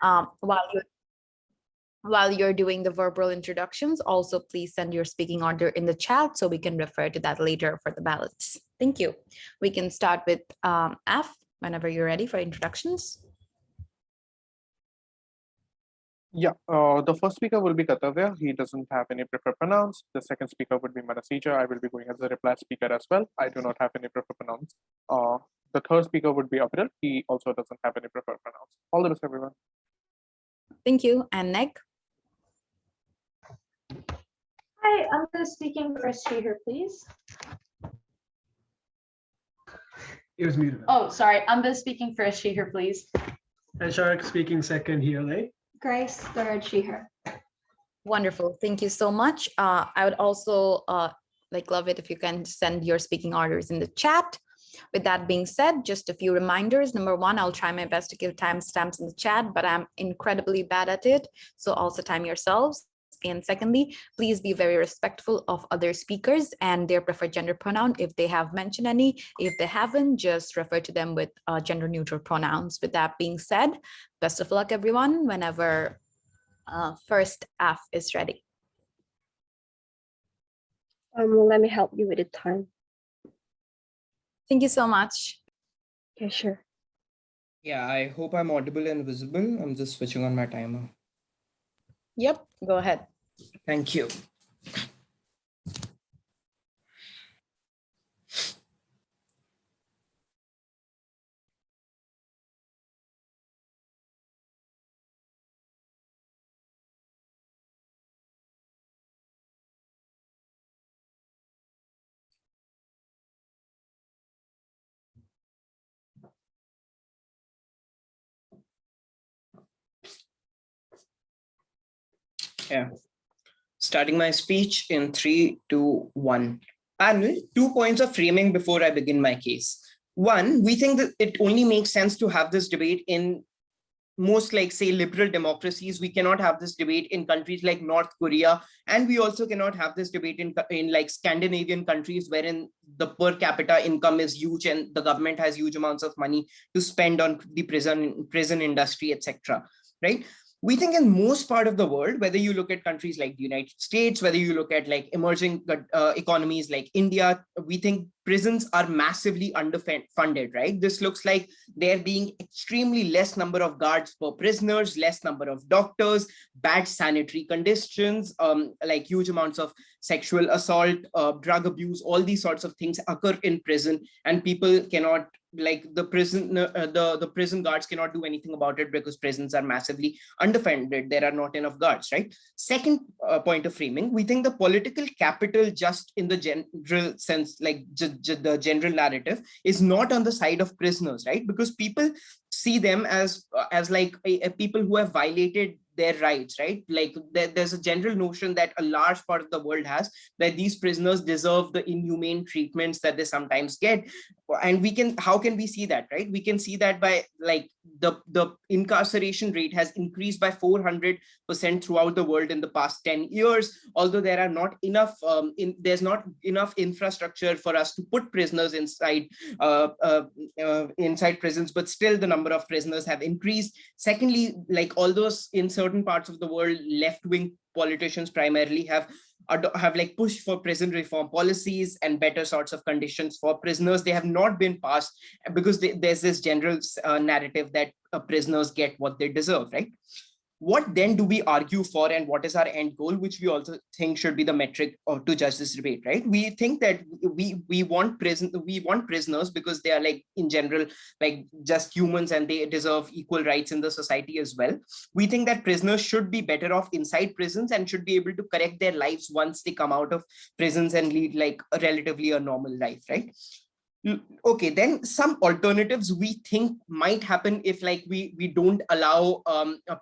While you're doing the verbal introductions, also please send your speaking order in the chat so we can refer to that later for the ballots. Thank you. We can start with F whenever you're ready for introductions. Yeah, the first speaker will be Kartavya. He doesn't have any preferred pronouns. The second speaker would be Manasija. I will be going as a reply speaker as well. I do not have any preferred pronouns. The third speaker would be Aviral. He also doesn't have any preferred pronouns. All the best, everyone. Thank you. And Meg? Hi, I'm going to speaking for she, her, please. It was muted. Oh, sorry. I'm going to speaking for she, her, please. And Sharuka speaking second here, Lay. Grace, third, she, her. Wonderful. Thank you so much. I would also love it if you can send your speaking orders in the chat. With that being said, just a few reminders. Number one, I'll try my best to give timestamps in the chat, but I'm incredibly bad at it. So also time yourselves. And secondly, please be very respectful of other speakers and their preferred gender pronoun if they have mentioned any. If they haven't, just refer to them with gender neutral pronouns. With that being said, best of luck, everyone, whenever first F is ready. Let me help you with the time. Thank you so much. Okay, sure. Yeah, I hope I'm audible and visible. I'm just switching on my timer. Yep, go ahead. Thank you. Yeah. Starting my speech in 3, 2, 1. Panel, 2 points of framing before I begin my case. One, we think that it only makes sense to have this debate in most say liberal democracies. We cannot have this debate in countries like North Korea, and we also cannot have this debate in like Scandinavian countries wherein the per capita income is huge and the government has huge amounts of money to spend on the prison industry, etc. Right? We think in most part of the world, whether you look at countries like the United States, whether you look at like emerging economies like India, we think prisons are massively underfunded, right? This looks like there being extremely less number of guards per prisoners, less number of doctors, bad sanitary conditions, like huge amounts of sexual assault, drug abuse, all these sorts of things occur in prison, and people cannot, like the prison guards cannot do anything about it because prisons are massively underfunded. There are not enough guards, right? Second point of framing, we think the political capital, just in the general sense, like the general narrative, is not on the side of prisoners, right? Because people see them as like people who have violated their rights, right? Like there's a general notion that a large part of the world has, that these prisoners deserve the inhumane treatments that they sometimes get. And how can we see that, right? We can see that by like the incarceration rate has increased by 400% throughout the world in the past 10 years. Although there are not enough, there's not enough infrastructure for us to put prisoners inside prisons, but still the number of prisoners have increased. Secondly, like all those in certain parts of the world, left-wing politicians primarily have like pushed for prison reform policies and better sorts of conditions for prisoners. They have not been passed because there's this general narrative that prisoners get what they deserve, right? What then do we argue for, and what is our end goal, which we also think should be the metric to judge this debate, right? We think that we want prisoners because they are, like, in general, like just humans, and they deserve equal rights in the society as well. We think that prisoners should be better off inside prisons and should be able to correct their lives once they come out of prisons and lead like a relatively a normal life, right? Okay, then some alternatives we think might happen if like we don't allow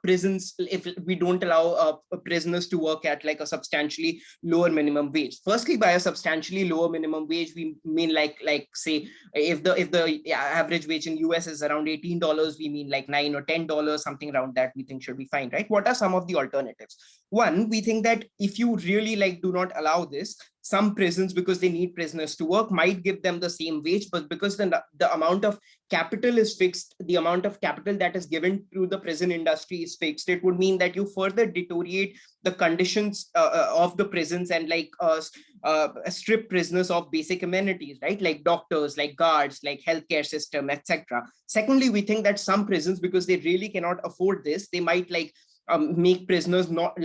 prisons, if we don't allow prisoners to work at like a substantially lower minimum wage. Firstly, by a substantially lower minimum wage, we mean like say if the average wage in US is around $18, we mean like $9 or $10, something around that we think should be fine, right? What are some of the alternatives? One, we think that if you really like do not allow this, some prisons, because they need prisoners to work, might give them the same wage, but because the amount of capital is fixed, the amount of capital that is given to the prison industry is fixed, it would mean that you further deteriorate the conditions of the prisons and like strip prisoners of basic amenities, right? Like doctors, like guards, like healthcare system, etc. Secondly, we think that some prisons, because they really cannot afford this, they might like make prisoners not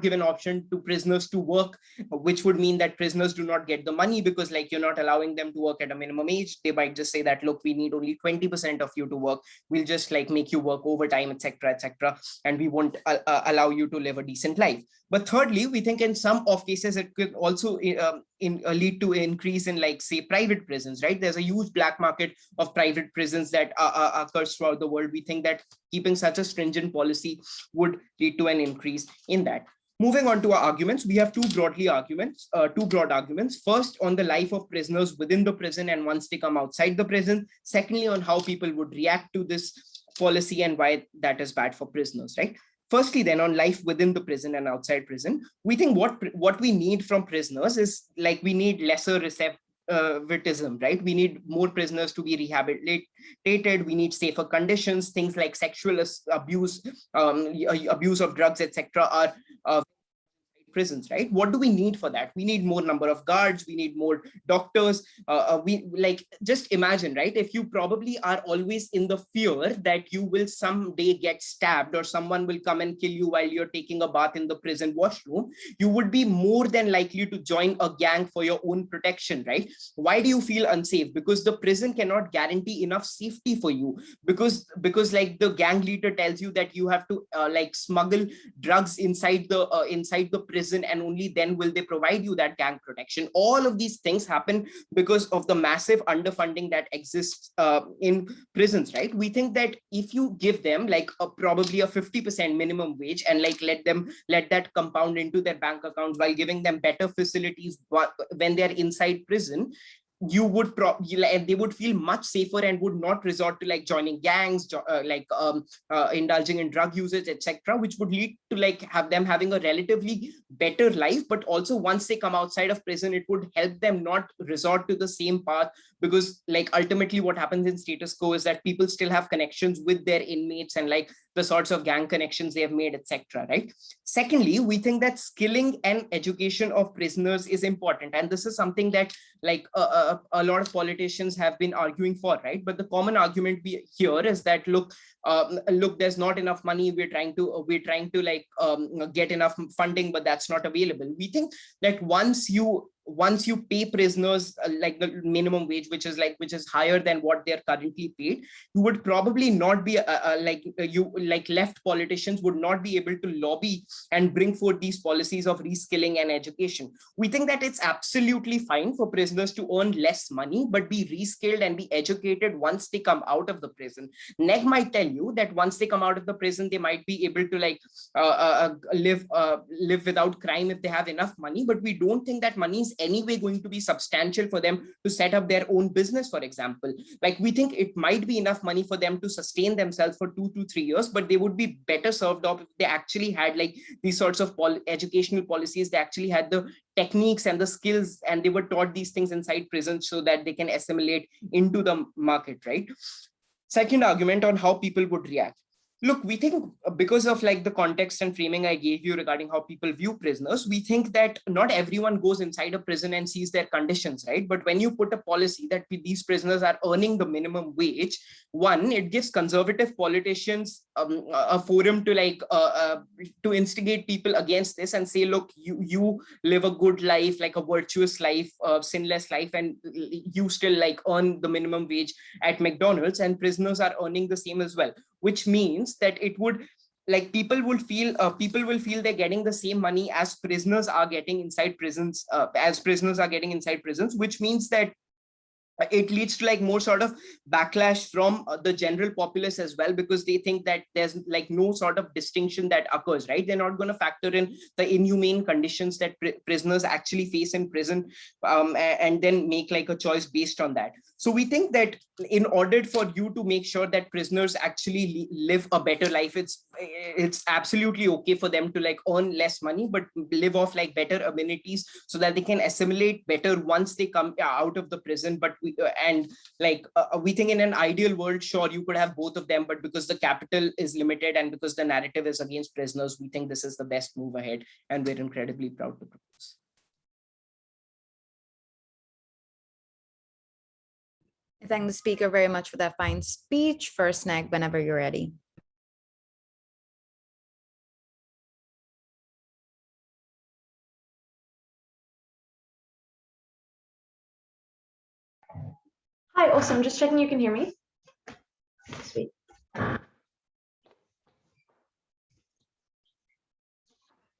give an option to prisoners to work, which would mean that prisoners do not get the money because like you're not allowing them to work at a minimum age. They might just say that, look, we need only 20% of you to work. We'll just like make you work overtime, etc., etc., and we won't allow you to live a decent life. But thirdly, we think in some of cases it could also lead to increase in like say private prisons, right? There's a huge black market of private prisons that occurs throughout the world. We think that keeping such a stringent policy would lead to an increase in that. Moving on to our arguments, we have two broad arguments. First, on the life of prisoners within the prison and once they come outside the prison. Secondly, on how people would react to this policy and why that is bad for prisoners, right? Firstly, then on life within the prison and outside prison, we think what we need from prisoners is like we need lesser recidivism, right? We need more prisoners to be rehabilitated. We need safer conditions. Things like sexual abuse, abuse of drugs, etc. are prisons, right? What do we need for that? We need more number of guards, we need more doctors. We like just imagine, right? If you probably are always in the fear that you will someday get stabbed or someone will come and kill you while you're taking a bath in the prison washroom, you would be more than likely to join a gang for your own protection, right? Why do you feel unsafe? Because the prison cannot guarantee enough safety for you, because like the gang leader tells you that you have to like smuggle drugs inside the prison, and only then will they provide you that gang protection. All of these things happen because of the massive underfunding that exists in prisons, right? We think that if you give them like probably a 50% minimum wage and like let that compound into their bank accounts while giving them better facilities when they're inside prison, you would they would feel much safer and would not resort to like joining gangs, indulging in drug usage, etc., which would lead to like have them having a relatively better life. But also once they come outside of prison, it would help them not resort to the same path, because like ultimately what happens in status quo is that people still have connections with their inmates and like the sorts of gang connections they have made, etc., right? Secondly, we think that skilling and education of prisoners is important, and this is something that like a lot of politicians have been arguing for, right? But the common argument here is that look, there's not enough money. We're trying to like get enough funding, but that's not available. We think that once you pay prisoners like the minimum wage, which is higher than what they're currently paid, you would probably not be left politicians would not be able to lobby and bring forth these policies of reskilling and education. We think that it's absolutely fine for prisoners to earn less money, but be reskilled and be educated once they come out of the prison. Neg might tell you that once they come out of the prison, they might be able to like live without crime if they have enough money, but we don't think that money is anyway going to be substantial for them to set up their own business, for example. Like we think it might be enough money for them to sustain themselves for 2 to 3 years, but they would be better served off if they actually had like these sorts of educational policies. They actually had the techniques and the skills, and they were taught these things inside prisons so that they can assimilate into the market, right? Second argument on how people would react. Look, we think because of like the context and framing I gave you regarding how people view prisoners, we think that not everyone goes inside a prison and sees their conditions, right? But when you put a policy that these prisoners are earning the minimum wage, one, it gives conservative politicians a forum to like to instigate people against this and say, look, you live a good life, like a virtuous life, sinless life, and you still like earn the minimum wage at McDonald's, and prisoners are earning the same as well, which means that it would like people will feel they're getting the same money as prisoners are getting inside prisons, which means that it leads to like more sort of backlash from the general populace as well, because they think that there's like no sort of distinction that occurs, right? They're not going to factor in the inhumane conditions that prisoners actually face in prison and then make like a choice based on that. So we think that in order for you to make sure that prisoners actually live a better life, it's absolutely okay for them to like earn less money, but live off like better amenities so that they can assimilate better once they come out of the prison. But we think in an ideal world, sure, you could have both of them, but because the capital is limited and because the narrative is against prisoners, we think this is the best move ahead, and we're incredibly proud to propose. I thank the speaker very much for that fine speech. First Nag, whenever you're ready. Hi, awesome. Just checking you can hear me. Sweet.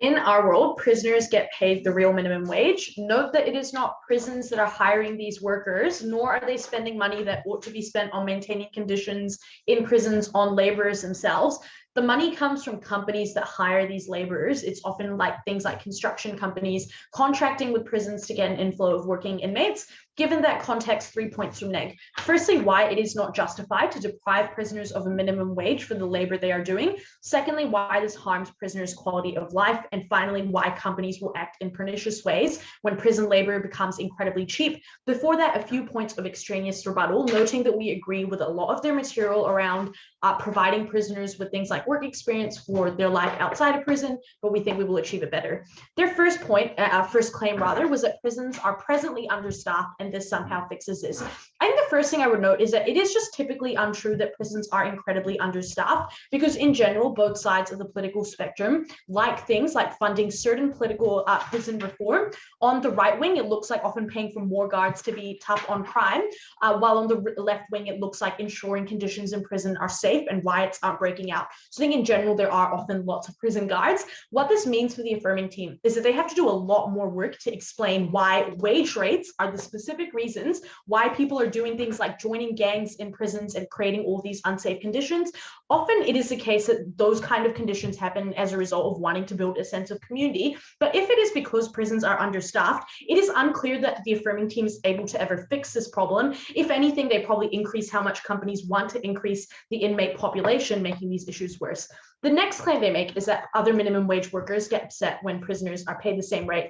In our world, prisoners get paid the real minimum wage. Note that it is not prisons that are hiring these workers, nor are they spending money that ought to be spent on maintaining conditions in prisons on laborers themselves. The money comes from companies that hire these laborers. It's often like things like construction companies contracting with prisons to get an inflow of working inmates. Given that context, 3 points from Neg. Firstly, why it is not justified to deprive prisoners of a minimum wage for the labor they are doing. Secondly, why this harms prisoners' quality of life. And finally, why companies will act in pernicious ways when prison labor becomes incredibly cheap. Before that, a few points of extraneous rebuttal, noting that we agree with a lot of their material around providing prisoners with things like work experience for their life outside of prison, but we think we will achieve it better. Their first point, first claim rather, was that prisons are presently understaffed and this somehow fixes this. I think the first thing I would note is that it is just typically untrue that prisons are incredibly understaffed, because in general, both sides of the political spectrum like things like funding certain political prison reform. On the right wing, it looks like often paying for more guards to be tough on crime, while on the left wing, it looks like ensuring conditions in prison are safe and riots aren't breaking out. So I think in general, there are often lots of prison guards. What this means for the affirming team is that they have to do a lot more work to explain why wage rates are the specific reasons why people are doing things like joining gangs in prisons and creating all these unsafe conditions. Often it is the case that those kind of conditions happen as a result of wanting to build a sense of community. But if it is because prisons are understaffed, it is unclear that the affirming team is able to ever fix this problem. If anything, they probably increase how much companies want to increase the inmate population, making these issues worse. The next claim they make is that other minimum wage workers get upset when prisoners are paid the same rate.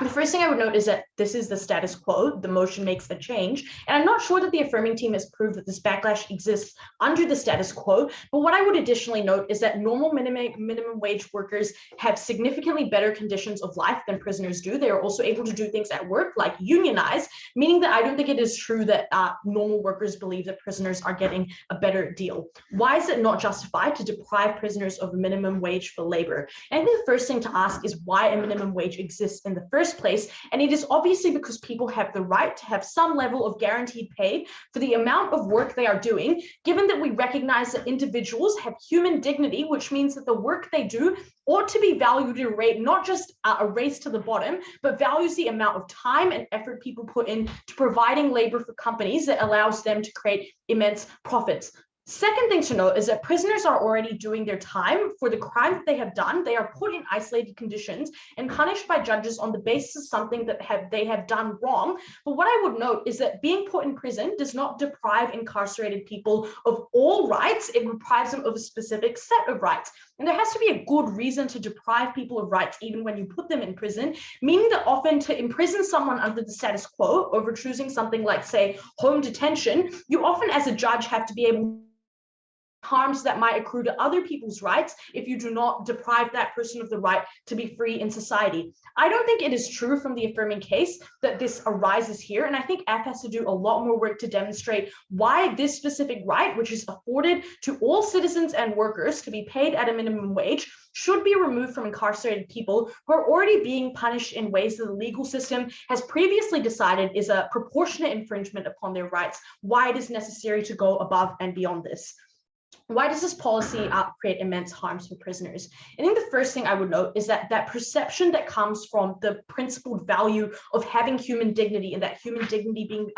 The first thing I would note is that this is the status quo. The motion makes a change. And I'm not sure that the affirming team has proved that this backlash exists under the status quo. But what I would additionally note is that normal minimum wage workers have significantly better conditions of life than prisoners do. They are also able to do things at work like unionize, meaning that I don't think it is true that normal workers believe that prisoners are getting a better deal. Why is it not justified to deprive prisoners of a minimum wage for labor? And I think the first thing to ask is why a minimum wage exists in the first place, and it is obviously because people have the right to have some level of guaranteed pay for the amount of work they are doing, given that we recognize that individuals have human dignity, which means that the work they do ought to be valued at a rate, not just a race to the bottom, but values the amount of time and effort people put in to providing labor for companies that allows them to create immense profits. Second thing to note is that prisoners are already doing their time for the crime that they have done. They are put in isolated conditions and punished by judges on the basis of something that they have done wrong. But what I would note is that being put in prison does not deprive incarcerated people of all rights. It deprives them of a specific set of rights. And there has to be a good reason to deprive people of rights, even when you put them in prison, meaning that often to imprison someone under the status quo over choosing something like, say, home detention, you often as a judge have to be able harms that might accrue to other people's rights if you do not deprive that person of the right to be free in society. I don't think it is true from the affirming case that this arises here, and I think F has to do a lot more work to demonstrate why this specific right, which is afforded to all citizens and workers to be paid at a minimum wage, should be removed from incarcerated people who are already being punished in ways that the legal system has previously decided is a proportionate infringement upon their rights, why it is necessary to go above and beyond this. Why does this policy create immense harms for prisoners? I think the first thing I would note is that that perception that comes from the principled value of having human dignity and that human dignity being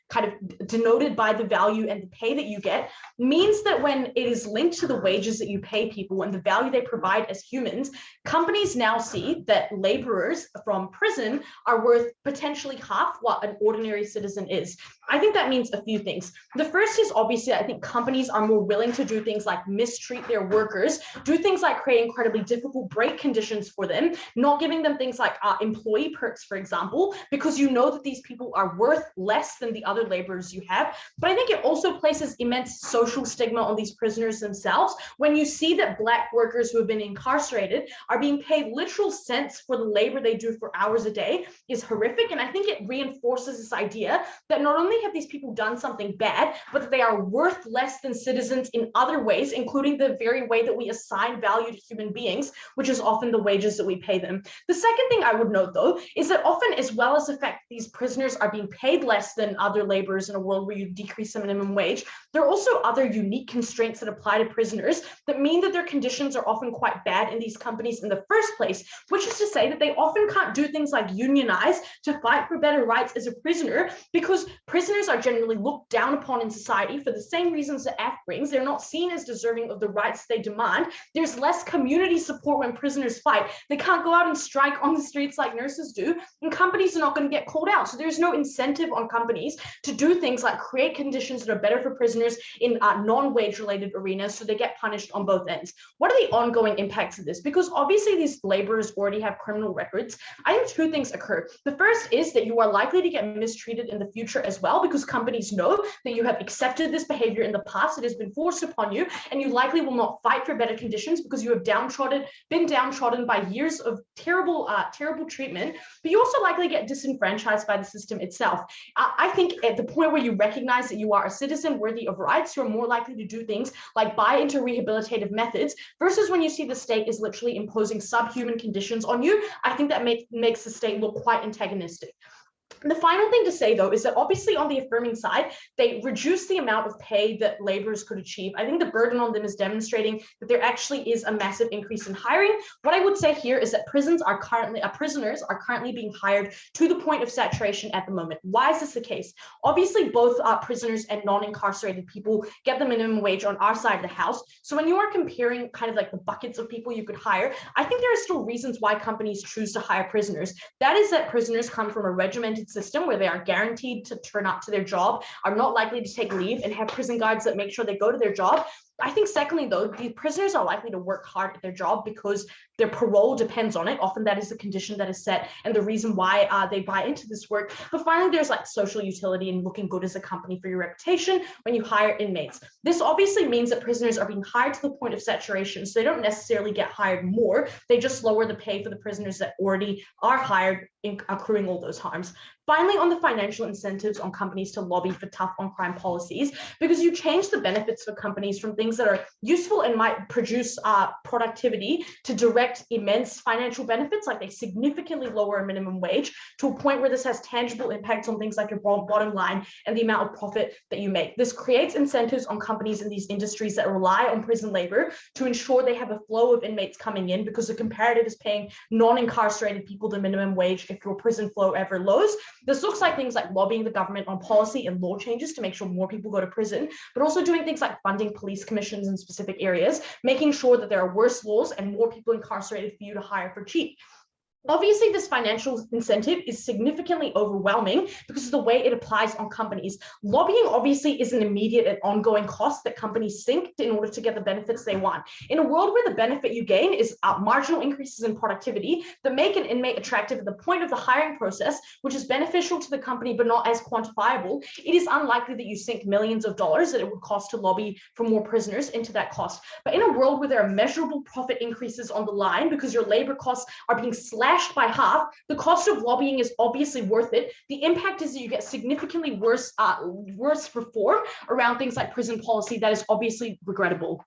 kind of denoted by the value and the pay that you get, means that when it is linked to the wages that you pay people and the value they provide as humans, companies now see that laborers from prison are worth potentially half what an ordinary citizen is. I think that means a few things. The first is obviously, I think companies are more willing to do things like mistreat their workers, do things like create incredibly difficult break conditions for them, not giving them things like employee perks, for example, because you know that these people are worth less than the other laborers you have. But I think it also places immense social stigma on these prisoners themselves when you see that Black workers who have been incarcerated are being paid literal cents for the labor they do for hours a day is horrific. And I think it reinforces this idea that not only have these people done something bad, but that they are worth less than citizens in other ways, including the very way that we assign value to human beings, which is often the wages that we pay them. The second thing I would note, though, is that often, as well as the fact these prisoners are being paid less than other laborers in a world where you decrease the minimum wage, there are also other unique constraints that apply to prisoners that mean that their conditions are often quite bad in these companies in the first place, which is to say that they often can't do things like unionize to fight for better rights as a prisoner, because prisoners are generally looked down upon in society for the same reasons that F brings. They're not seen as deserving of the rights they demand. There's less community support when prisoners fight. They can't go out and strike on the streets like nurses do, and companies are not going to get called out. So there's no incentive on companies to do things like create conditions that are better for prisoners in non-wage related arenas, so they get punished on both ends. What are the ongoing impacts of this? Because obviously these laborers already have criminal records. I think two things occur. The first is that you are likely to get mistreated in the future as well, because companies know that you have accepted this behavior in the past, it has been forced upon you, and you likely will not fight for better conditions because you have been downtrodden by years of terrible treatment. But you also likely get disenfranchised by the system itself. I think at the point where you recognize that you are a citizen worthy of rights, you're more likely to do things like buy into rehabilitative methods, versus when you see the state is literally imposing subhuman conditions on you. I think that makes the state look quite antagonistic. The final thing to say, though, is that obviously on the affirming side, they reduce the amount of pay that laborers could achieve. I think the burden on them is demonstrating that there actually is a massive increase in hiring. What I would say here is that prisoners are currently being hired to the point of saturation at the moment. Why is this the case? Obviously, both prisoners and non-incarcerated people get the minimum wage on our side of the house. So when you are comparing kind of like the buckets of people you could hire, I think there are still reasons why companies choose to hire prisoners. That is that prisoners come from a regimented system where they are guaranteed to turn up to their job, are not likely to take leave, and have prison guards that make sure they go to their job. I think secondly, though, the prisoners are likely to work hard at their job because their parole depends on it. Often that is the condition that is set and the reason why they buy into this work. But finally, there's like social utility and looking good as a company for your reputation when you hire inmates. This obviously means that prisoners are being hired to the point of saturation, so they don't necessarily get hired more. They just lower the pay for the prisoners that already are hired, accruing all those harms. Finally, on the financial incentives on companies to lobby for tough on-crime policies, because you change the benefits for companies from things that are useful and might produce productivity to direct immense financial benefits, like they significantly lower a minimum wage, to a point where this has tangible impacts on things like your bottom line and the amount of profit that you make. This creates incentives on companies in these industries that rely on prison labor to ensure they have a flow of inmates coming in, because the comparative is paying non-incarcerated people the minimum wage if your prison flow ever lows. This looks like things like lobbying the government on policy and law changes to make sure more people go to prison, but also doing things like funding police commissions in specific areas, making sure that there are worse laws and more people incarcerated for you to hire for cheap. Obviously, this financial incentive is significantly overwhelming because of the way it applies on companies. Lobbying obviously is an immediate and ongoing cost that companies sink in order to get the benefits they want. In a world where the benefit you gain is marginal increases in productivity that make an inmate attractive at the point of the hiring process, which is beneficial to the company but not as quantifiable, it is unlikely that you sink millions of dollars that it would cost to lobby for more prisoners into that cost. But in a world where there are measurable profit increases on the line because your labor costs are being slashed by half, the cost of lobbying is obviously worth it. The impact is that you get significantly worse reform around things like prison policy that is obviously regrettable.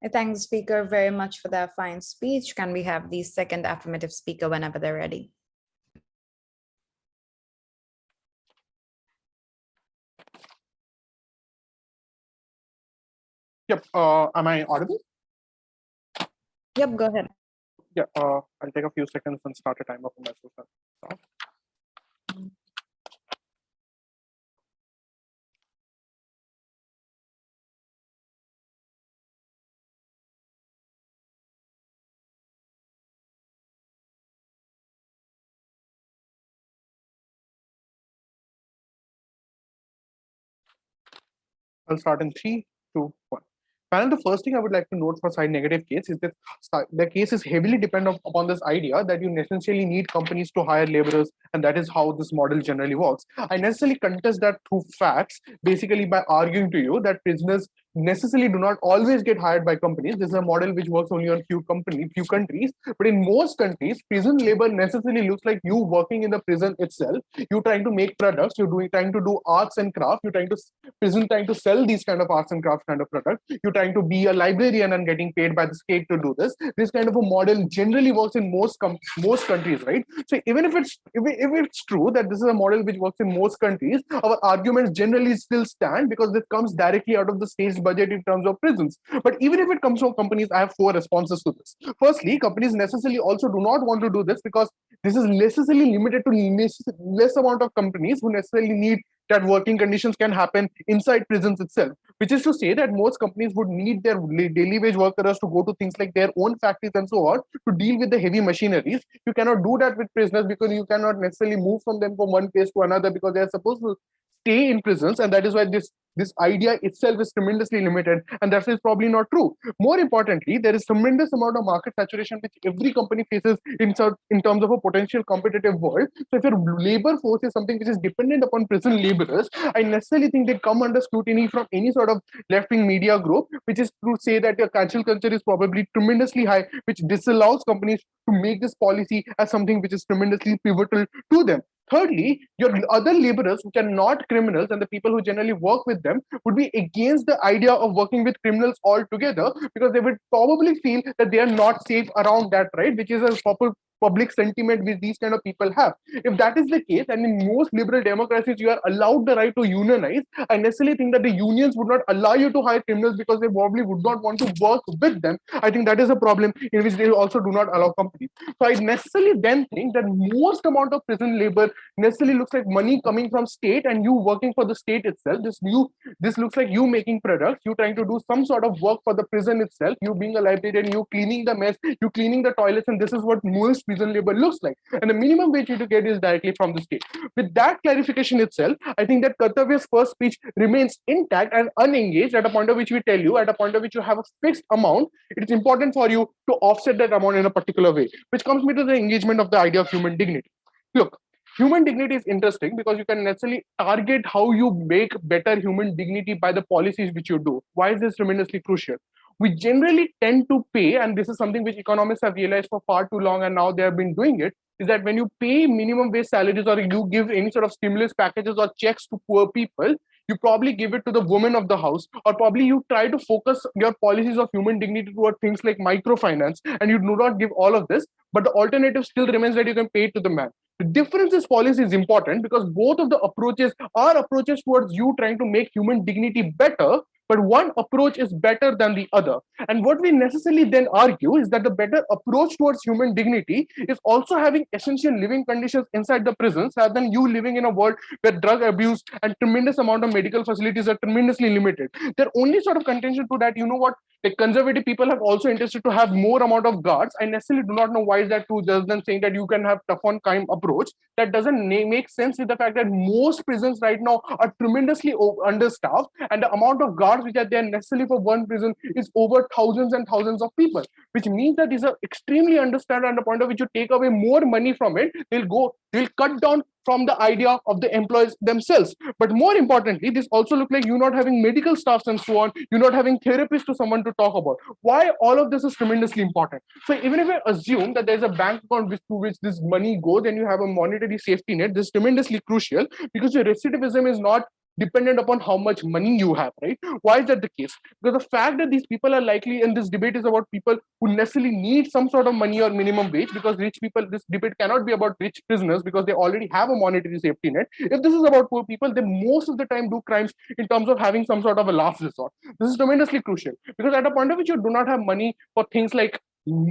I thank the speaker very much for that fine speech. Can we have the second affirmative speaker whenever they're ready? Yep. Am I audible? Yep, go ahead. Yeah, I'll take a few seconds and start a timer for myself. I'll start in 3, 2, 1. And the first thing I would like to note for side negative case is that the case is heavily dependent upon this idea that you necessarily need companies to hire laborers, and that is how this model generally works. I necessarily contest that through facts, basically by arguing to you that prisoners necessarily do not always get hired by companies. This is a model which works only on few countries, but in most countries, prison labor necessarily looks like you working in the prison itself. You trying to make products, trying to do arts and craft, trying to sell these kind of arts and crafts kind of products. You're trying to be a librarian and getting paid by the state to do this. This kind of a model generally works in most countries, right? So even if it's true that this is a model which works in most countries, our arguments generally still stand because this comes directly out of the state's budget in terms of prisons. But even if it comes from companies, I have 4 responses to this. Firstly, companies necessarily also do not want to do this because this is necessarily limited to less amount of companies who necessarily need that working conditions can happen inside prisons itself, which is to say that most companies would need their daily wage workers to go to things like their own factories and so on to deal with the heavy machineries. You cannot do that with prisoners because you cannot necessarily move from them from one place to another because they are supposed to stay in prisons, and that is why this idea itself is tremendously limited, and that is probably not true. More importantly, there is tremendous amount of market saturation which every company faces in terms of a potential competitive world. So if your labor force is something which is dependent upon prison laborers, I necessarily think they come under scrutiny from any sort of left-wing media group, which is to say that your cancel culture is probably tremendously high, which disallows companies to make this policy as something which is tremendously pivotal to them. Thirdly, your other laborers, which are not criminals, and the people who generally work with them, would be against the idea of working with criminals altogether because they would probably feel that they are not safe around that, right? Which is a public sentiment which these kind of people have. If that is the case, and in most liberal democracies you are allowed the right to unionize, I necessarily think that the unions would not allow you to hire criminals because they probably would not want to work with them. I think that is a problem in which they also do not allow companies. So I necessarily then think that most amount of prison labor necessarily looks like money coming from state and you working for the state itself. This looks like you making products, you trying to do some sort of work for the prison itself, you being a librarian, you cleaning the mess, you cleaning the toilets, and this is what most prison labor looks like. And the minimum wage you to get is directly from the state. With that clarification itself, I think that Kartavya's first speech remains intact and unengaged at a point of which we tell you, at a point of which you have a fixed amount, it is important for you to offset that amount in a particular way, which comes me to the engagement of the idea of human dignity. Look, human dignity is interesting because you can necessarily target how you make better human dignity by the policies which you do. Why is this tremendously crucial? We generally tend to pay, and this is something which economists have realized for far too long, and now they have been doing it, is that when you pay minimum wage salaries or you give any sort of stimulus packages or checks to poor people, you probably give it to the woman of the house, or probably you try to focus your policies of human dignity toward things like microfinance, and you do not give all of this, but the alternative still remains that you can pay it to the man. The difference is policy is important because both of the approaches are approaches towards you trying to make human dignity better, but one approach is better than the other. And what we necessarily then argue is that the better approach towards human dignity is also having essential living conditions inside the prisons rather than you living in a world where drug abuse and tremendous amount of medical facilities are tremendously limited. Their only sort of contention to that, you know what, the conservative people have also interested to have more amount of guards. I necessarily do not know why is that true, just than saying that you can have tough on crime approach. That doesn't make sense with the fact that most prisons right now are tremendously understaffed, and the amount of guards which are there necessarily for one prison is over thousands and thousands of people, which means that these are extremely understaffed, and the point of which you take away more money from it, they'll cut down from the idea of the employees themselves. But more importantly, this also look like you not having medical staffs and so on, you're not having therapists to someone to talk about. Why all of this is tremendously important. So even if I assume that there's a bank account to which this money goes and you have a monetary safety net, this is tremendously crucial because your recidivism is not dependent upon how much money you have, right? Why is that the case? Because the fact that these people are likely, and this debate is about people who necessarily need some sort of money or minimum wage, because rich people, this debate cannot be about rich prisoners because they already have a monetary safety net. If this is about poor people, they most of the time do crimes in terms of having some sort of a last resort. This is tremendously crucial because at a point of which you do not have money for things like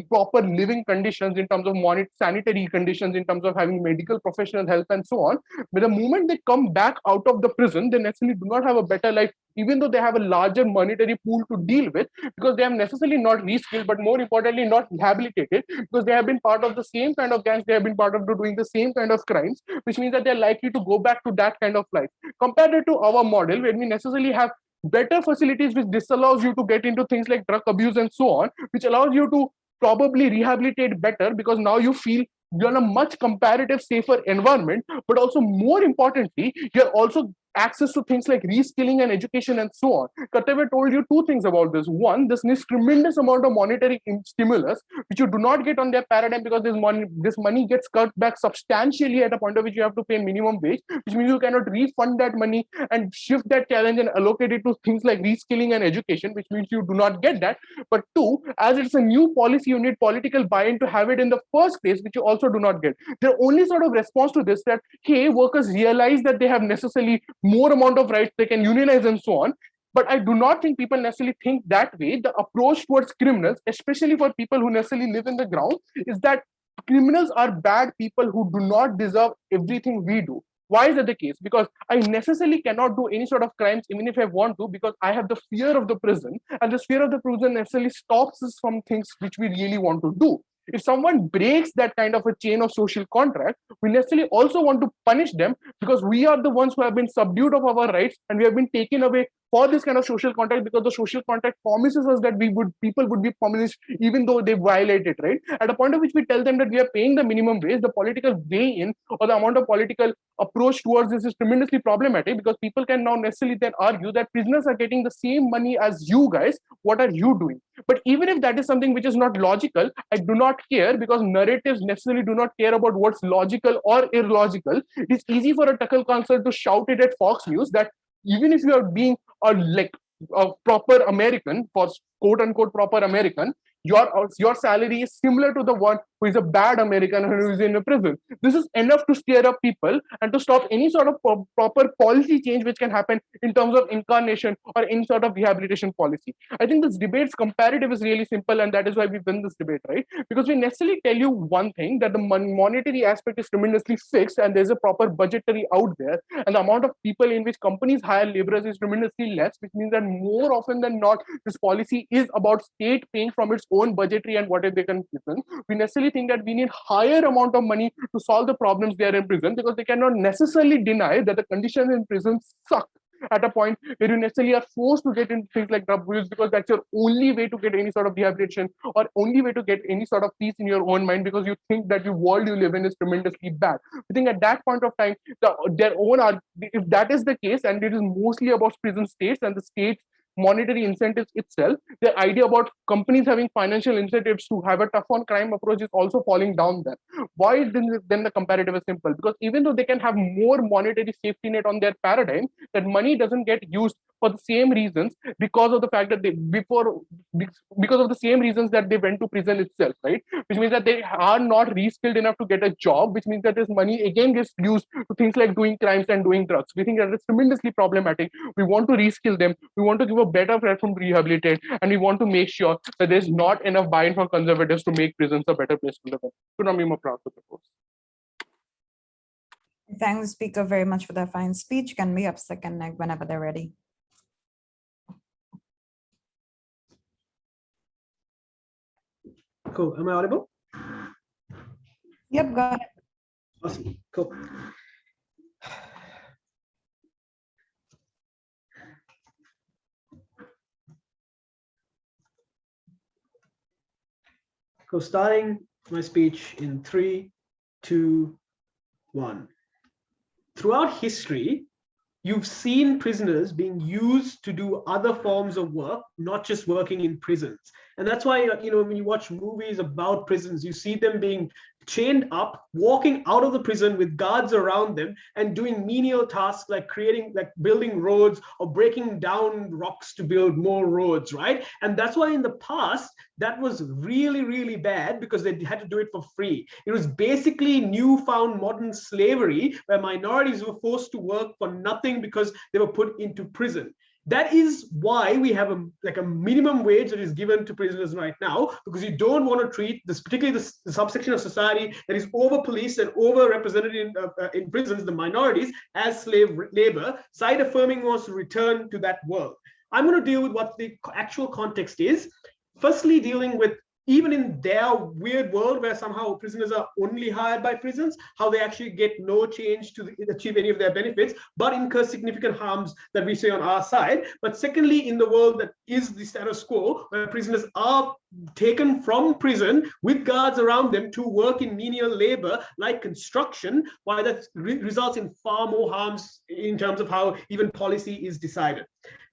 proper living conditions in terms of sanitary conditions, in terms of having medical professional help and so on. But the moment they come back out of the prison, they necessarily do not have a better life, even though they have a larger monetary pool to deal with, because they have necessarily not reskilled, but more importantly, not rehabilitated, because they have been part of the same kind of gangs, they have been part of doing the same kind of crimes, which means that they're likely to go back to that kind of life. Compared to our model, where we necessarily have better facilities, which disallows you to get into things like drug abuse and so on, which allows you to probably rehabilitate better, because now you feel you're in a much comparative safer environment, but also more importantly, you're also access to things like reskilling and education and so on. Kartavya told you two things about this. One, this needs tremendous amount of monetary stimulus, which you do not get on their paradigm, because this money gets cut back substantially at a point of which you have to pay minimum wage, which means you cannot refund that money and shift that challenge and allocate it to things like reskilling and education, which means you do not get that. But two, as it's a new policy, you need political buy-in to have it in the first place, which you also do not get. The only sort of response to this that, hey, workers realize that they have necessarily more amount of rights, they can unionize and so on. But I do not think people necessarily think that way. The approach towards criminals, especially for people who necessarily live in the ground, is that criminals are bad people who do not deserve everything we do. Why is that the case? Because I necessarily cannot do any sort of crimes even if I want to, because I have the fear of the prison, and the fear of the prison necessarily stops us from things which we really want to do. If someone breaks that kind of a chain of social contract, we necessarily also want to punish them, because we are the ones who have been subdued of our rights and we have been taken away for this kind of social contract, because the social contract promises us that people would be punished even though they violate it, right? At a point of which we tell them that we are paying the minimum wage, the political weigh-in or the amount of political approach towards this is tremendously problematic, because people can now necessarily then argue that prisoners are getting the same money as you guys. What are you doing? But even if that is something which is not logical, I do not care, because narratives necessarily do not care about what's logical or illogical. It's easy for a Tuckle counsel to shout it at Fox News that even if you are being a proper American, for quote unquote proper American, your salary is similar to the one who is a bad American and who is in a prison. This is enough to stir up people and to stop any sort of proper policy change which can happen in terms of incarnation or any sort of rehabilitation policy. I think this debate's comparative is really simple, and that is why we win this debate, right? Because we necessarily tell you one thing, that the monetary aspect is tremendously fixed and there's a proper budgetary out there, and the amount of people in which companies hire laborers is tremendously less, which means that more often than not, this policy is about state paying from its own budgetary and whatever they can prison. We necessarily think that we need higher amount of money to solve the problems they are in prison, because they cannot necessarily deny that the conditions in prison suck at a point where you necessarily are forced to get into things like drug abuse, because that's your only way to get any sort of rehabilitation or only way to get any sort of peace in your own mind, because you think that the world you live in is tremendously bad. I think at that point of time, if that is the case, and it is mostly about prison states and the states monetary incentives itself, the idea about companies having financial incentives to have a tough on crime approach is also falling down there. Why then the comparative is simple? Because even though they can have more monetary safety net on their paradigm, that money doesn't get used for the same reasons, because of the fact that because of the same reasons that they went to prison itself, right? Which means that they are not reskilled enough to get a job, which means that this money again gets used to things like doing crimes and doing drugs. We think that it's tremendously problematic. We want to reskill them. We want to give a better platform to rehabilitate, and we want to make sure that there's not enough buy-in from conservatives to make prisons a better place to live in. Could not be more proud to propose. Thank the speaker very much for that fine speech. Can we have second neck whenever they're ready? Cool. Am I audible? Yep, got it. Awesome. Cool. So starting my speech in 3, 2, 1. Throughout history, you've seen prisoners being used to do other forms of work, not just working in prisons. And that's why, when you watch movies about prisons, you see them being chained up, walking out of the prison with guards around them and doing menial tasks like building roads or breaking down rocks to build more roads, right? And that's why in the past, that was really, really bad, because they had to do it for free. It was basically newfound modern slavery, where minorities were forced to work for nothing because they were put into prison. That is why we have a minimum wage that is given to prisoners right now, because you don't want to treat this, particularly the subsection of society that is over-policed and over-represented in prisons, the minorities, as slave labor. Side affirming wants to return to that world. I'm going to deal with what the actual context is. Firstly, dealing with, even in their weird world where somehow prisoners are only hired by prisons, how they actually get no change to achieve any of their benefits, but incur significant harms that we say on our side. But secondly, in the world that is the status quo, where prisoners are taken from prison with guards around them to work in menial labor like construction, why that results in far more harms in terms of how even policy is decided.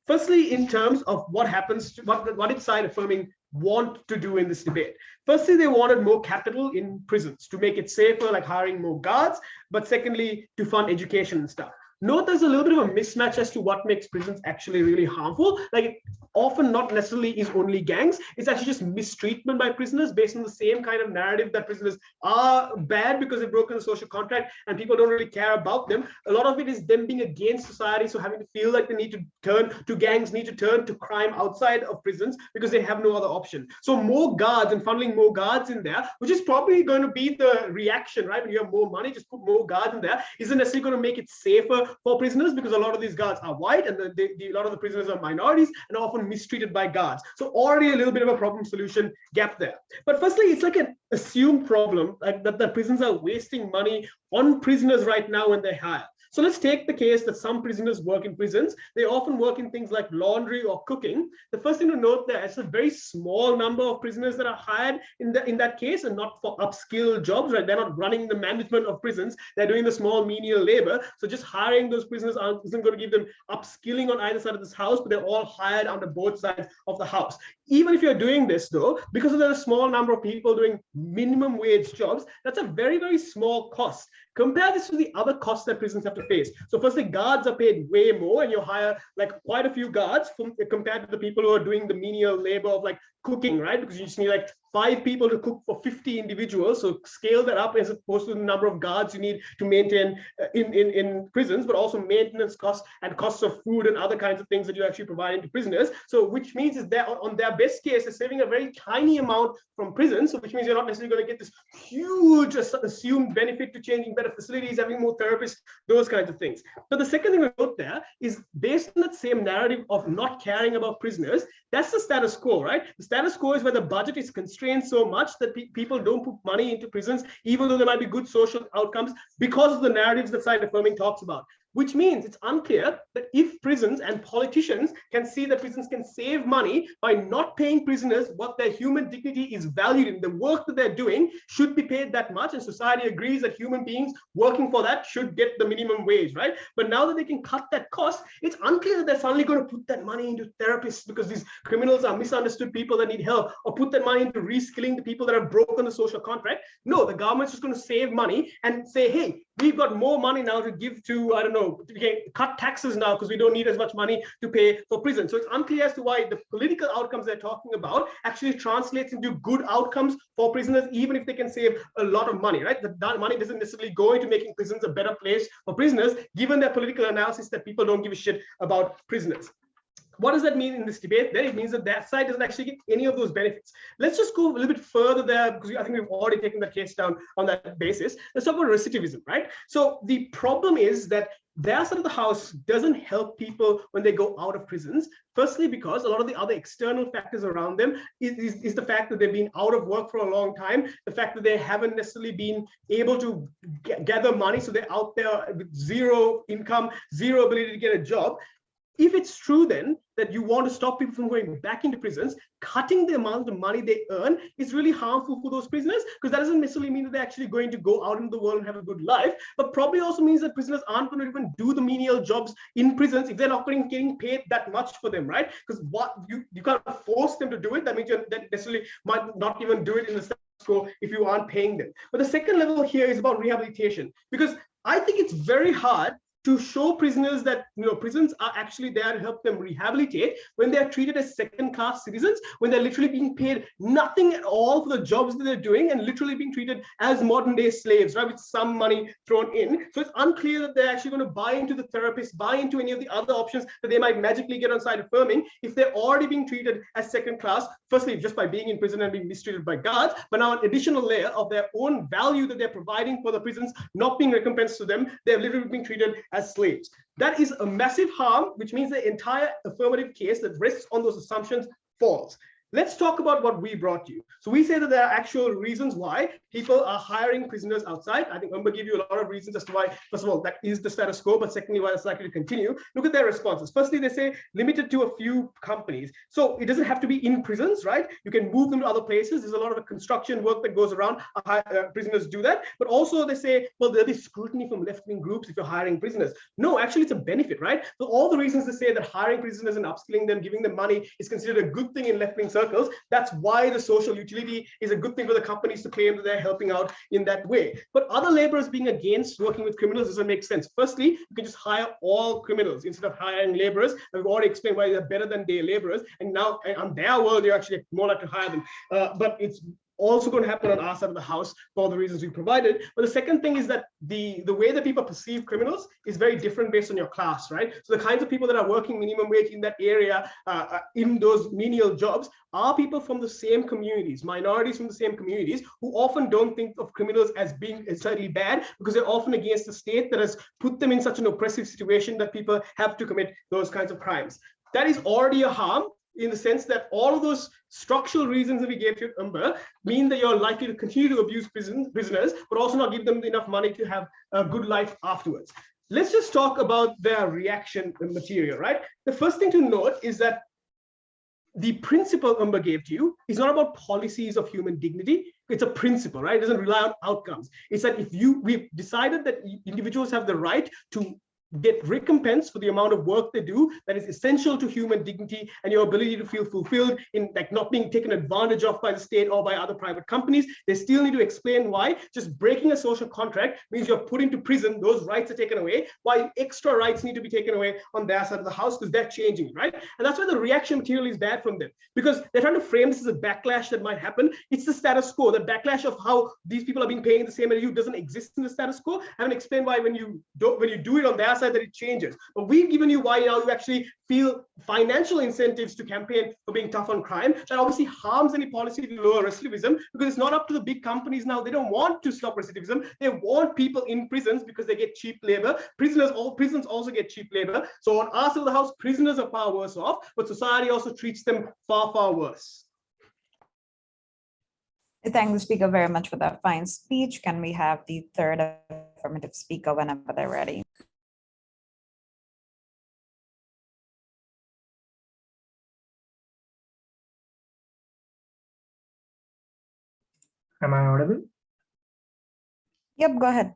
Firstly, in terms of what happens, what did side affirming want to do in this debate? Firstly, they wanted more capital in prisons to make it safer, like hiring more guards, but secondly, to fund education and stuff. Note there's a little bit of a mismatch as to what makes prisons actually really harmful. Like, often not necessarily is only gangs, it's actually just mistreatment by prisoners based on the same kind of narrative that prisoners are bad because they've broken the social contract and people don't really care about them. A lot of it is them being against society, so having to feel like they need to turn to gangs, need to turn to crime outside of prisons because they have no other option. So more guards and funneling more guards in there, which is probably going to be the reaction, right? When you have more money, just put more guards in there, isn't necessarily going to make it safer for prisoners, because a lot of these guards are white and a lot of the prisoners are minorities and often mistreated by guards. So already a little bit of a problem solution gap there. But firstly, it's like an assumed problem, like that the prisons are wasting money on prisoners right now when they hire. So let's take the case that some prisoners work in prisons. They often work in things like laundry or cooking. The first thing to note there, it's a very small number of prisoners that are hired in that case, and not for upskill jobs, right? They're not running the management of prisons. They're doing the small menial labor. So just hiring those prisoners isn't going to give them upskilling on either side of this house, but they're all hired under both sides of the house. Even if you're doing this though, because there's a small number of people doing minimum wage jobs, that's a very, very small cost. Compare this to the other costs that prisons have to face. So firstly, guards are paid way more, and you hire like quite a few guards compared to the people who are doing the menial labor of like cooking, right? Because you just need like 5 people to cook for 50 individuals. So scale that up as opposed to the number of guards you need to maintain in prisons, but also maintenance costs and costs of food and other kinds of things that you're actually providing to prisoners. So which means is that on their best case, they're saving a very tiny amount from prison. So which means you're not necessarily going to get this huge assumed benefit to changing better facilities, having more therapists, those kinds of things. But the second thing we note there is, based on that same narrative of not caring about prisoners, that's the status quo, right? The status quo is where the budget is constrained so much that people don't put money into prisons, even though there might be good social outcomes, because of the narratives that side affirming talks about. Which means it's unclear that if prisons and politicians can see that prisons can save money by not paying prisoners what their human dignity is valued in, the work that they're doing should be paid that much, and society agrees that human beings working for that should get the minimum wage, right? But now that they can cut that cost, it's unclear that they're suddenly going to put that money into therapists because these criminals are misunderstood people that need help, or put that money into reskilling the people that have broken the social contract. No, the government's just going to save money and say, hey, we've got more money now to give to, I don't know, we can cut taxes now because we don't need as much money to pay for prison. So it's unclear as to why the political outcomes they're talking about actually translates into good outcomes for prisoners, even if they can save a lot of money, right? The money doesn't necessarily go into making prisons a better place for prisoners, given their political analysis that people don't give a shit about prisoners. What does that mean in this debate? Then it means that that side doesn't actually get any of those benefits. Let's just go a little bit further there, because I think we've already taken the case down on that basis. Let's talk about recidivism, right? So the problem is that their side of the house doesn't help people when they go out of prisons. Firstly, because a lot of the other external factors around them is the fact that they've been out of work for a long time, the fact that they haven't necessarily been able to gather money, so they're out there with zero income, zero ability to get a job. If it's true then that you want to stop people from going back into prisons, cutting the amount of money they earn is really harmful for those prisoners, because that doesn't necessarily mean that they're actually going to go out into the world and have a good life, but probably also means that prisoners aren't going to even do the menial jobs in prisons if they're not getting paid that much for them, right? Because what you can't force them to do it. That means you necessarily might not even do it in the status quo if you aren't paying them. But the second level here is about rehabilitation, because I think it's very hard to show prisoners that prisons are actually there to help them rehabilitate when they are treated as second-class citizens, when they're literally being paid nothing at all for the jobs that they're doing and literally being treated as modern-day slaves, right, with some money thrown in. So it's unclear that they're actually going to buy into the therapist, buy into any of the other options that they might magically get on side affirming if they're already being treated as second-class, firstly just by being in prison and being mistreated by guards, but now an additional layer of their own value that they're providing for the prisons not being recompensed to them. They're literally being treated as slaves. That is a massive harm, which means the entire affirmative case that rests on those assumptions falls. Let's talk about what we brought you. So we say that there are actual reasons why people are hiring prisoners outside. I think Umbar gave you a lot of reasons as to why, first of all, that is the status quo, but secondly, why it's likely to continue. Look at their responses. Firstly, they say limited to a few companies. So it doesn't have to be in prisons, right? You can move them to other places. There's a lot of construction work that goes around. Prisoners do that. But also they say, well, there'll be scrutiny from left-wing groups if you're hiring prisoners. No, actually it's a benefit, right? So all the reasons they say that hiring prisoners and upskilling them, giving them money is considered a good thing in left-wing circles. That's why the social utility is a good thing for the companies to claim that they're helping out in that way. But other laborers being against working with criminals doesn't make sense. Firstly, you can just hire all criminals instead of hiring laborers. And we've already explained why they're better than day laborers. And now on their world, you're actually more likely to hire them. But it's also going to happen on our side of the house for the reasons we provided. But the second thing is that the way that people perceive criminals is very different based on your class, right? So the kinds of people that are working minimum wage in that area, in those menial jobs, are people from the same communities, minorities from the same communities, who often don't think of criminals as being entirely bad because they're often against the state that has put them in such an oppressive situation that people have to commit those kinds of crimes. That is already a harm, in the sense that all of those structural reasons that we gave to Umbar mean that you're likely to continue to abuse prisoners, but also not give them enough money to have a good life afterwards. Let's just talk about their reaction material, right? The first thing to note is that the principle Umbar gave to you is not about policies of human dignity. It's a principle, right? It doesn't rely on outcomes. It's that we've decided that individuals have the right to get recompense for the amount of work they do that is essential to human dignity and your ability to feel fulfilled in like not being taken advantage of by the state or by other private companies. They still need to explain why just breaking a social contract means you're put into prison, those rights are taken away, why extra rights need to be taken away on their side of the house because they're changing, right? And that's why the reaction material is bad from them, because they're trying to frame this as a backlash that might happen. It's the status quo. The backlash of how these people are being paid the same as you doesn't exist in the status quo. I haven't explained why when you do it on their side that it changes. But we've given you why now you actually feel financial incentives to campaign for being tough on crime. That obviously harms any policy to lower recidivism, because it's not up to the big companies now. They don't want to stop recidivism. They want people in prisons because they get cheap labor. Prisons also get cheap labor. So on our side of the house, prisoners are far worse off, but society also treats them far, far worse. I thank the speaker very much for that fine speech. Can we have the third affirmative speaker whenever they're ready? Am I audible? Yep, go ahead.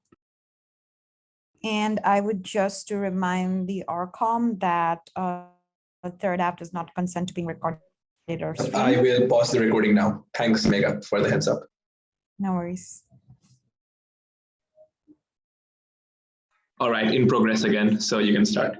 And I would just to remind the RCOM that the third app does not consent to being recorded or streamed. I will pause the recording now. Thanks, Megha, for the heads up. No worries. All right, in progress again, so you can start.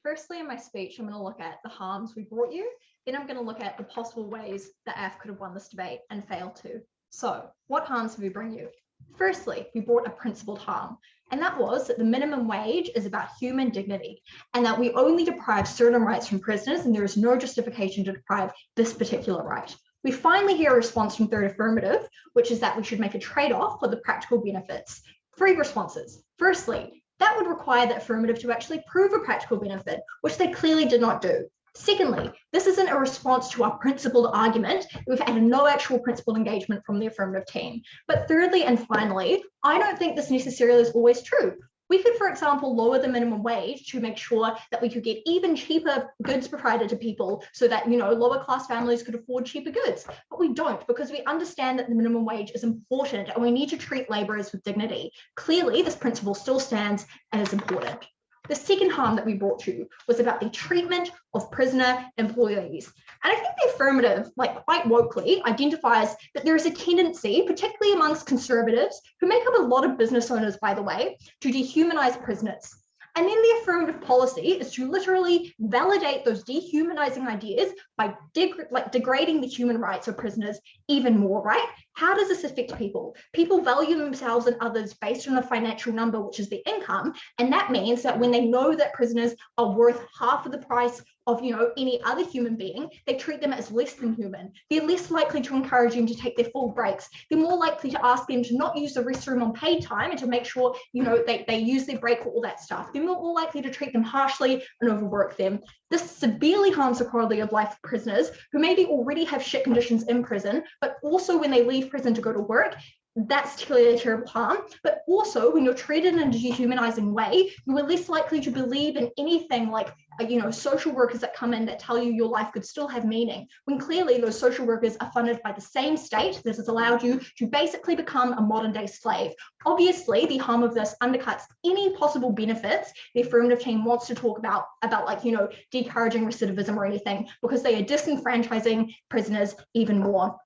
Firstly, in my speech, I'm going to look at the harms we brought you. Then I'm going to look at the possible ways that AF could have won this debate and failed to. So what harms have we bring you? Firstly, we brought a principled harm, and that was that the minimum wage is about human dignity and that we only deprive certain rights from prisoners and there is no justification to deprive this particular right. We finally hear a response from third affirmative, which is that we should make a trade-off for the practical benefits. 3 responses. Firstly, that would require the affirmative to actually prove a practical benefit, which they clearly did not do. Secondly, this isn't a response to our principled argument. We've had no actual principled engagement from the affirmative team. But thirdly and finally, I don't think this necessarily is always true. We could, for example, lower the minimum wage to make sure that we could get even cheaper goods provided to people so that, lower class families could afford cheaper goods. But we don't, because we understand that the minimum wage is important and we need to treat laborers with dignity. Clearly, this principle still stands and is important. The second harm that we brought to you was about the treatment of prisoner employees. And I think the affirmative, like quite wokely, identifies that there is a tendency, particularly amongst conservatives, who make up a lot of business owners, by the way, to dehumanize prisoners. And then the affirmative policy is to literally validate those dehumanizing ideas by degrading the human rights of prisoners even more, right? How does this affect people? People value themselves and others based on a financial number, which is their income. And that means that when they know that prisoners are worth half of the price of any other human being, they treat them as less than human. They're less likely to encourage them to take their full breaks. They're more likely to ask them to not use the restroom on paid time and to make sure they use their break, all that stuff. They're more likely to treat them harshly and overwork them. This severely harms the quality of life of prisoners who maybe already have shit conditions in prison, but also when they leave prison to go to work, that's clearly a terrible harm. But also when you're treated in a dehumanizing way, you are less likely to believe in anything like social workers that come in that tell you your life could still have meaning, when clearly those social workers are funded by the same state that has allowed you to basically become a modern day slave. Obviously, the harm of this undercuts any possible benefits the affirmative team wants to talk about discouraging recidivism or anything, because they are disenfranchising prisoners even more.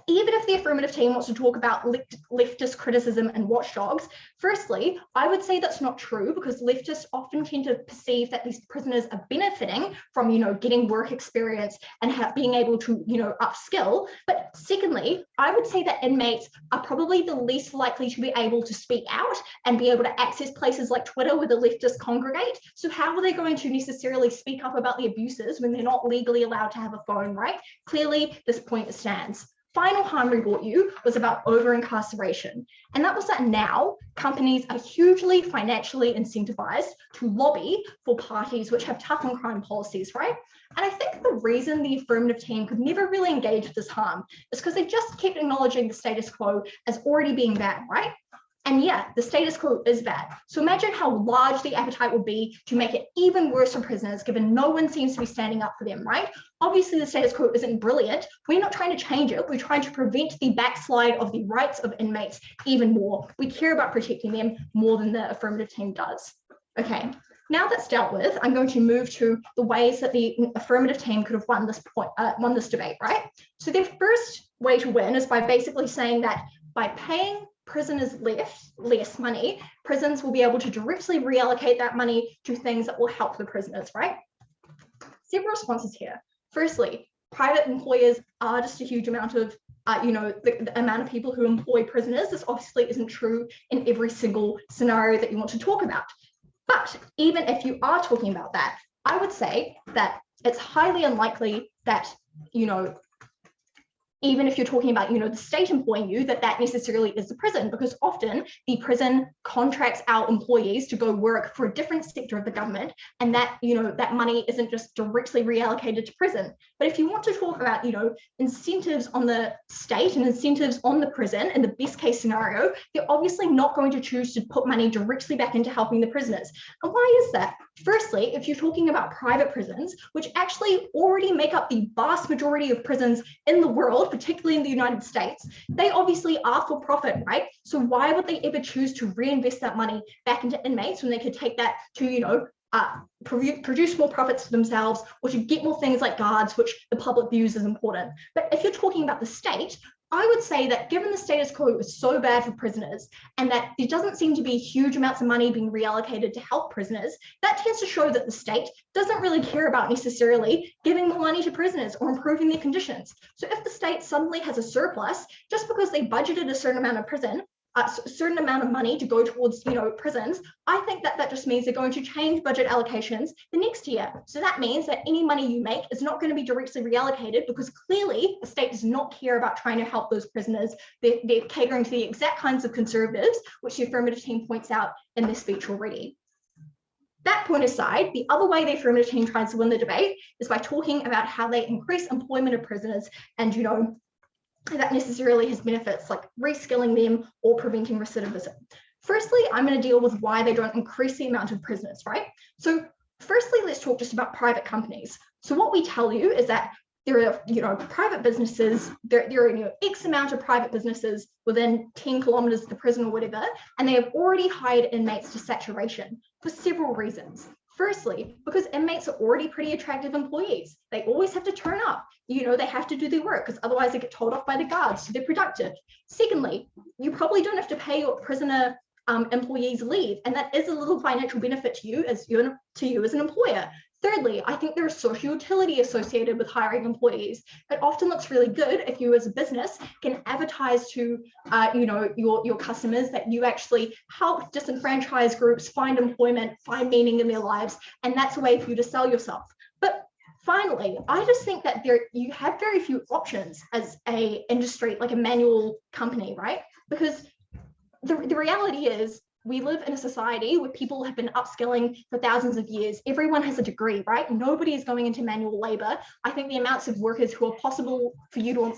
Even if the affirmative team wants to talk about leftist criticism and watchdogs, firstly, I would say that's not true, because leftists often tend to perceive that these prisoners are benefiting from, getting work experience and being able to, upskill. But secondly, I would say that inmates are probably the least likely to be able to speak out and be able to access places like Twitter where the leftists congregate. So how are they going to necessarily speak up about the abuses when they're not legally allowed to have a phone, right? Clearly, this point stands. Final harm we brought you was about over-incarceration. And that was that now companies are hugely financially incentivized to lobby for parties which have tough on crime policies, right? And I think the reason the affirmative team could never really engage with this harm is because they just kept acknowledging the status quo as already being bad, right? And yeah, the status quo is bad. So imagine how large the appetite would be to make it even worse for prisoners, given no one seems to be standing up for them, right? Obviously, the status quo isn't brilliant. We're not trying to change it. We're trying to prevent the backslide of the rights of inmates even more. We care about protecting them more than the affirmative team does. Okay, now that's dealt with, I'm going to move to the ways that the affirmative team could have won this debate, right? So their first way to win is by basically saying that by paying prisoners less money, prisons will be able to directly reallocate that money to things that will help the prisoners, right? Several responses here. Firstly, private employers are just a huge amount of, the amount of people who employ prisoners. This obviously isn't true in every single scenario that you want to talk about. But even if you are talking about that, I would say that it's highly unlikely that, even if you're talking about, the state employing you, that necessarily is the prison, because often the prison contracts out employees to go work for a different sector of the government, and that, that money isn't just directly reallocated to prison. But if you want to talk about, incentives on the state and incentives on the prison in the best case scenario, they're obviously not going to choose to put money directly back into helping the prisoners. And why is that? Firstly, if you're talking about private prisons, which actually already make up the vast majority of prisons in the world, particularly in the United States, they obviously are for profit, right? So why would they ever choose to reinvest that money back into inmates when they could take that to, produce more profits for themselves, or to get more things like guards, which the public views as important? But if you're talking about the state, I would say that given the status quo is so bad for prisoners, and that there doesn't seem to be huge amounts of money being reallocated to help prisoners, that tends to show that the state doesn't really care about necessarily giving more money to prisoners or improving their conditions. So if the state suddenly has a surplus, just because they budgeted a certain amount of money to go towards, prisons, I think that just means they're going to change budget allocations the next year. So that means that any money you make is not going to be directly reallocated, because clearly the state does not care about trying to help those prisoners. They're catering to the exact kinds of conservatives, which the affirmative team points out in their speech already. That point aside, the other way the affirmative team tries to win the debate is by talking about how they increase employment of prisoners, and that necessarily has benefits like reskilling them or preventing recidivism. Firstly, I'm going to deal with why they don't increase the amount of prisoners, right? So firstly, let's talk just about private companies. So what we tell you is that there are, private businesses, there are, X amount of private businesses within 10 kilometers of the prison or whatever, and they have already hired inmates to saturation for several reasons. Firstly, because inmates are already pretty attractive employees. They always have to turn up. They have to do their work because otherwise they get told off by the guards, so they're productive. Secondly, you probably don't have to pay your prisoner employees leave, and that is a little financial benefit to you as an employer. Thirdly, I think there's social utility associated with hiring employees. It often looks really good if you as a business can advertise to your customers that you actually help disenfranchised groups find employment, find meaning in their lives, and that's a way for you to sell yourself. But finally, I just think that you have very few options as a industry, like a manual company, right? Because the reality is, we live in a society where people have been upskilling for thousands of years. Everyone has a degree, right? Nobody is going into manual labor. I think the amounts of workers who are possible for you to,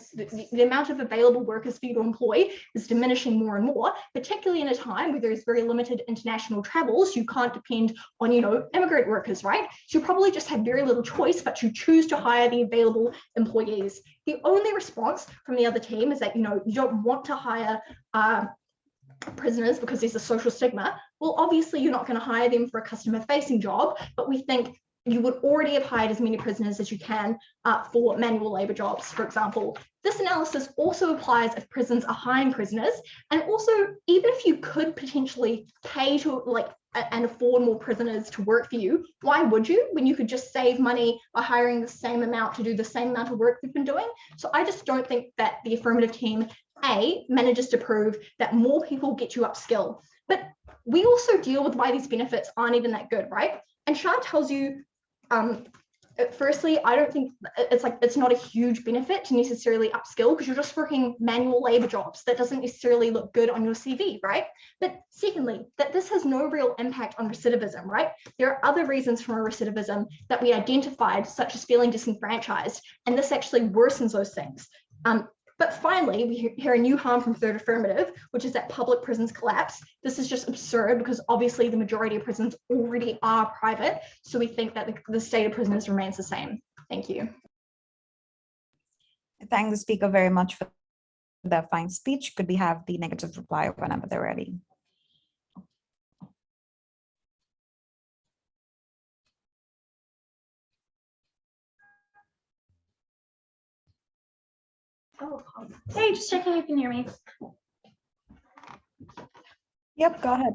the amount of available workers for you to employ is diminishing more and more, particularly in a time where there's very limited international travels. You can't depend on, immigrant workers, right? So you probably just have very little choice but to choose to hire the available employees. The only response from the other team is that, you don't want to hire prisoners because there's a social stigma. Well, obviously you're not going to hire them for a customer facing job, but we think you would already have hired as many prisoners as you can for manual labor jobs, for example. This analysis also applies if prisons are hiring prisoners, and also even if you could potentially pay to and afford more prisoners to work for you, why would you when you could just save money by hiring the same amount to do the same amount of work they've been doing? So I just don't think that the affirmative team manages to prove that more people get you upskill. But we also deal with why these benefits aren't even that good, right? And Shah tells you, firstly, I don't think it's not a huge benefit to necessarily upskill because you're just working manual labor jobs. That doesn't necessarily look good on your CV, right? But secondly, that this has no real impact on recidivism, right? There are other reasons for recidivism that we identified, such as feeling disenfranchised, and this actually worsens those things. But finally, we hear a new harm from third affirmative, which is that public prisons collapse. This is just absurd because obviously the majority of prisons already are private. So we think that the state of prisoners remains the same. Thank you. I thank the speaker very much for that fine speech. Could we have the negative reply whenever they're ready? Oh, hey, just checking if you can hear me. Yep, go ahead.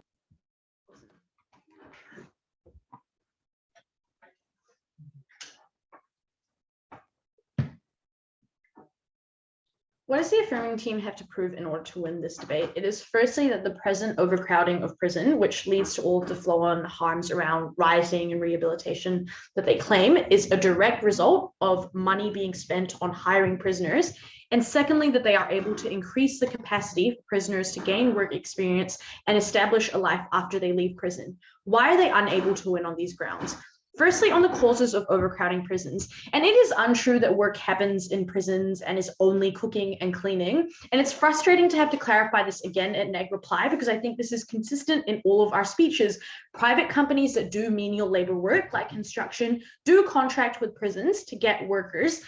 What does the affirming team have to prove in order to win this debate? It is firstly that the present overcrowding of prison, which leads to all of the flow-on harms around rioting and rehabilitation that they claim, is a direct result of money being spent on hiring prisoners. And secondly, that they are able to increase the capacity for prisoners to gain work experience and establish a life after they leave prison. Why are they unable to win on these grounds? Firstly, on the causes of overcrowding prisons, and it is untrue that work happens in prisons and is only cooking and cleaning. And it's frustrating to have to clarify this again at neg reply because I think this is consistent in all of our speeches. Private companies that do menial labor work like construction do contract with prisons to get workers.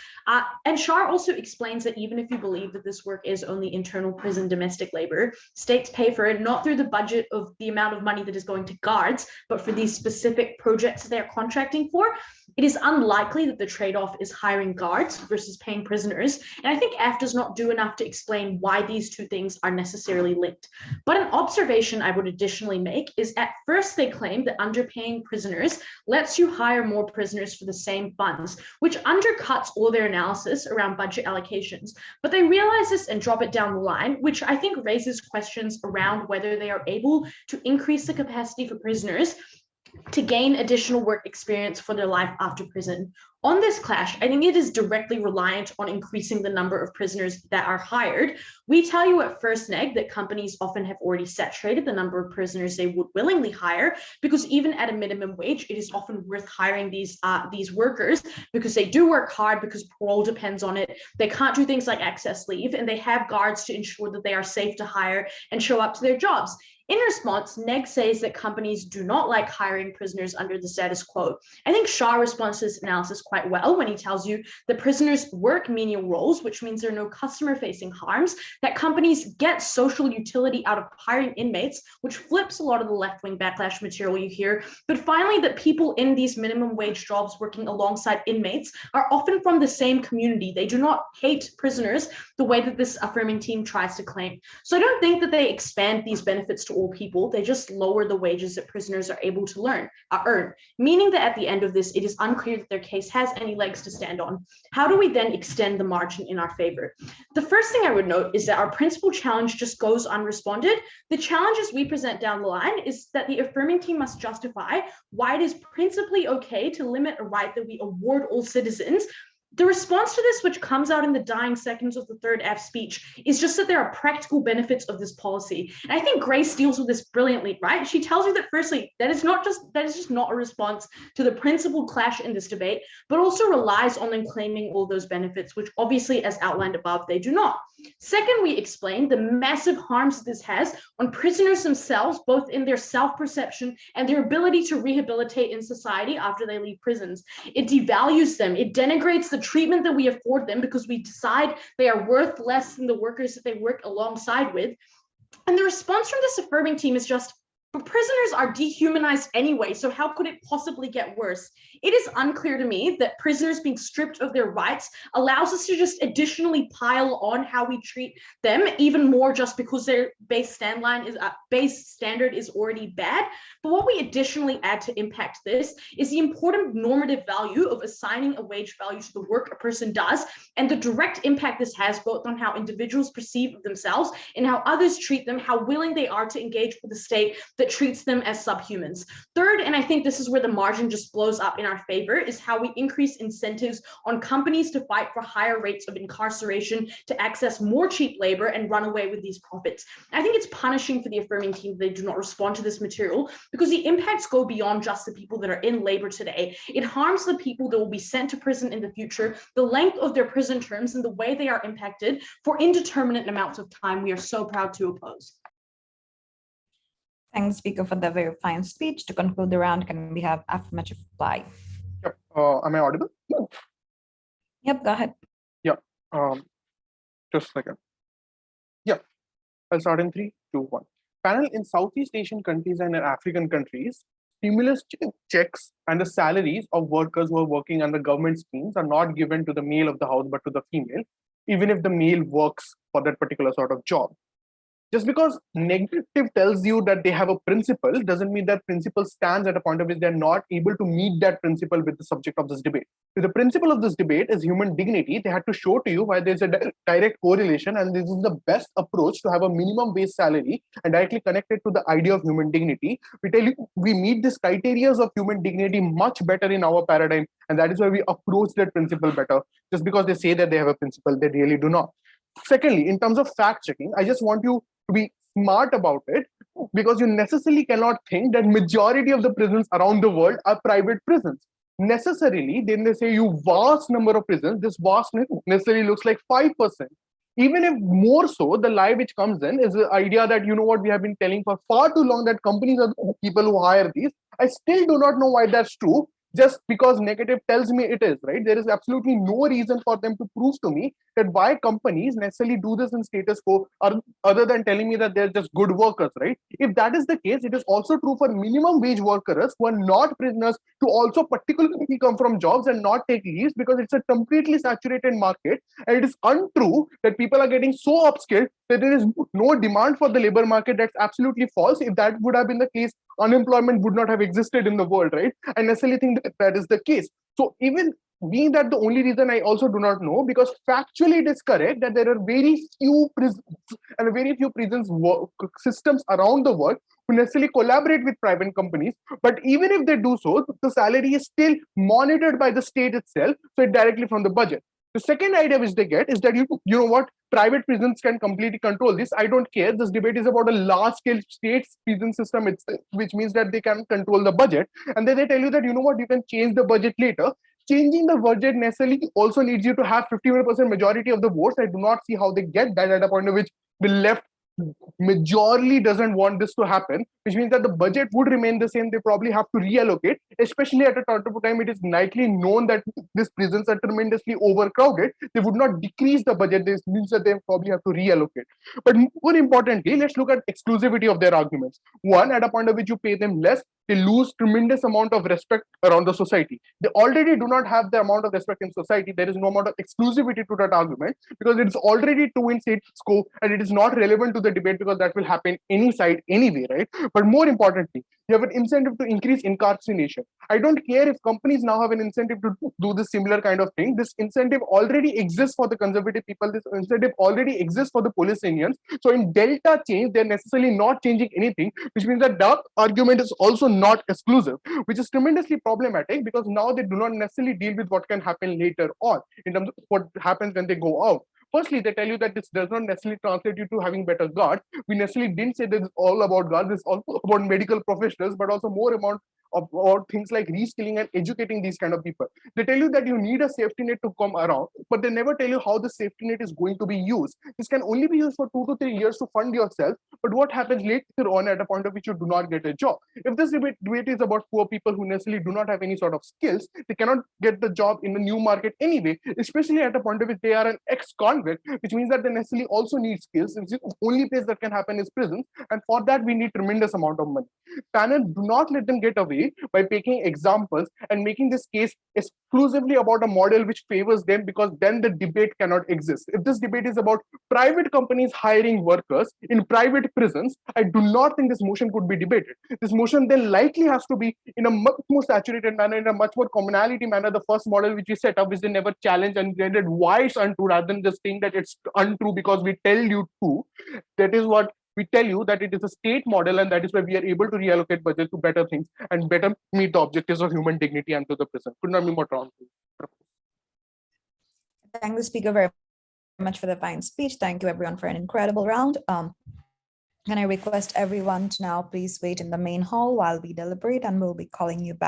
And Shar also explains that even if you believe that this work is only internal prison domestic labor, states pay for it not through the budget of the amount of money that is going to guards, but for these specific projects they're contracting for. It is unlikely that the trade-off is hiring guards versus paying prisoners. And I think F does not do enough to explain why these two things are necessarily linked. But an observation I would additionally make is at first they claim that underpaying prisoners lets you hire more prisoners for the same funds, which undercuts all their analysis around budget allocations. But they realize this and drop it down the line, which I think raises questions around whether they are able to increase the capacity for prisoners to gain additional work experience for their life after prison. On this clash, I think it is directly reliant on increasing the number of prisoners that are hired. We tell you at first neg that companies often have already saturated the number of prisoners they would willingly hire, because even at a minimum wage, it is often worth hiring these workers because they do work hard, because parole depends on it. They can't do things like access leave, and they have guards to ensure that they are safe to hire and show up to their jobs. In response, neg says that companies do not like hiring prisoners under the status quo. I think Shah responds to this analysis quite well when he tells you that prisoners work menial roles, which means there are no customer-facing harms, that companies get social utility out of hiring inmates, which flips a lot of the left-wing backlash material you hear, but finally that people in these minimum wage jobs working alongside inmates are often from the same community. They do not hate prisoners the way that this affirming team tries to claim. So I don't think that they expand these benefits to all people. They just lower the wages that prisoners are able to earn, meaning that at the end of this, it is unclear that their case has any legs to stand on. How do we then extend the margin in our favor? The first thing I would note is that our principal challenge just goes unresponded. The challenges we present down the line is that the affirming team must justify why it is principally okay to limit a right that we award all citizens. The response to this, which comes out in the dying seconds of the third F speech, is just that there are practical benefits of this policy. And I think Grace deals with this brilliantly, right? She tells you that firstly, that is just not a response to the principal clash in this debate, but also relies on them claiming all those benefits, which obviously, as outlined above, they do not. Second, we explain the massive harms this has on prisoners themselves, both in their self-perception and their ability to rehabilitate in society after they leave prisons. It devalues them. It denigrates the treatment that we afford them because we decide they are worth less than the workers that they work alongside with. And the response from this affirming team is just, but prisoners are dehumanized anyway, so how could it possibly get worse? It is unclear to me that prisoners being stripped of their rights allows us to just additionally pile on how we treat them even more just because their base standard is already bad. But what we additionally add to impact this is the important normative value of assigning a wage value to the work a person does and the direct impact this has both on how individuals perceive themselves and how others treat them, how willing they are to engage with the state that treats them as subhumans. Third, and I think this is where the margin just blows up in our favor, is how we increase incentives on companies to fight for higher rates of incarceration, to access more cheap labor and run away with these profits. I think it's punishing for the affirming team that they do not respond to this material because the impacts go beyond just the people that are in labor today. It harms the people that will be sent to prison in the future, the length of their prison terms and the way they are impacted for indeterminate amounts of time we are so proud to oppose. Thanks, Speaker, for the very fine speech. To conclude the round, can we have affirmative reply? Yep. Am I audible? Yep, go ahead. Yeah. Just a second. Yeah. I'll start in 3, 2, 1. Panel, in Southeast Asian countries and in African countries, stimulus checks and the salaries of workers who are working under government schemes are not given to the male of the house, but to the female, even if the male works for that particular sort of job. Just because negative tells you that they have a principle doesn't mean that principle stands at a point of which they're not able to meet that principle with the subject of this debate. If the principle of this debate is human dignity, they had to show to you why there's a direct correlation, and this is the best approach to have a minimum base salary and directly connected to the idea of human dignity. We tell you we meet these criteria of human dignity much better in our paradigm, and that is why we approach that principle better. Just because they say that they have a principle, they really do not. Secondly, in terms of fact checking, I just want you to be smart about it, because you necessarily cannot think that majority of the prisons around the world are private prisons. Necessarily, then they say you vast number of prisons, this vast necessarily looks like 5%. Even if more so, the lie which comes in is the idea that, you know what, we have been telling for far too long that companies are the people who hire these. I still do not know why that's true. Just because negative tells me it is, right? There is absolutely no reason for them to prove to me that why companies necessarily do this in status quo, other than telling me that they're just good workers, right? If that is the case, it is also true for minimum wage workers who are not prisoners to also particularly come from jobs and not take leaves, because it's a completely saturated market. And it is untrue that people are getting so upskilled that there is no demand for the labor market. That's absolutely false. If that would have been the case, unemployment would not have existed in the world, right? I necessarily think that is the case. So even being that the only reason, I also do not know, because factually it is correct that there are very few prisons and very few prisons systems around the world who necessarily collaborate with private companies. But even if they do so, the salary is still monitored by the state itself, so it directly from the budget. The second idea which they get is that you know what, private prisons can completely control this. I don't care. This debate is about a large-scale state prison system, which means that they can control the budget. And then they tell you that, you know what, you can change the budget later. Changing the budget necessarily also needs you to have 51% majority of the votes. I do not see how they get that at a point of which the left majorly doesn't want this to happen, which means that the budget would remain the same. They probably have to reallocate, especially at a time it is likely known that these prisons are tremendously overcrowded. They would not decrease the budget. This means that they probably have to reallocate. But more importantly, let's look at exclusivity of their arguments. One, at a point at which you pay them less, they lose tremendous amount of respect around the society. They already do not have the amount of respect in society. There is no amount of exclusivity to that argument because it is already too in state scope and it is not relevant to the debate because that will happen any side anyway, right? But more importantly, you have an incentive to increase incarceration. I don't care if companies now have an incentive to do this similar kind of thing. This incentive already exists for the conservative people. This incentive already exists for the police unions. So in delta change, they're necessarily not changing anything, which means that the argument is also not exclusive, which is tremendously problematic because now they do not necessarily deal with what can happen later on in terms of what happens when they go out. Firstly, they tell you that this does not necessarily translate you to having better guards. We necessarily didn't say this is all about guards. This is also about medical professionals, but also more about things like reskilling and educating these kind of people. They tell you that you need a safety net to come around, but they never tell you how the safety net is going to be used. This can only be used for 2 to 3 years to fund yourself. But what happens later on at a point of which you do not get a job? If this debate is about poor people who necessarily do not have any sort of skills, they cannot get the job in the new market anyway, especially at a point of which they are an ex-convict, which means that they necessarily also need skills. The only place that can happen is prisons. And for that, we need tremendous amount of money. Panel, do not let them get away by taking examples and making this case exclusively about a model which favors them, because then the debate cannot exist. If this debate is about private companies hiring workers in private prisons, I do not think this motion could be debated. This motion then likely has to be in a much more saturated manner, in a much more commonality manner. The first model which we set up, which they never challenged and rendered why it's untrue, rather than just saying that it's untrue because we tell you to. That is what we tell you, that it is a state model, and that is why we are able to reallocate budget to better things and better meet the objectives of human dignity and to the prison. Could not be more wrong. Thank the speaker very much for the fine speech. Thank you everyone for an incredible round. Can I request everyone to now please wait in the main hall while we deliberate, and we'll be calling you back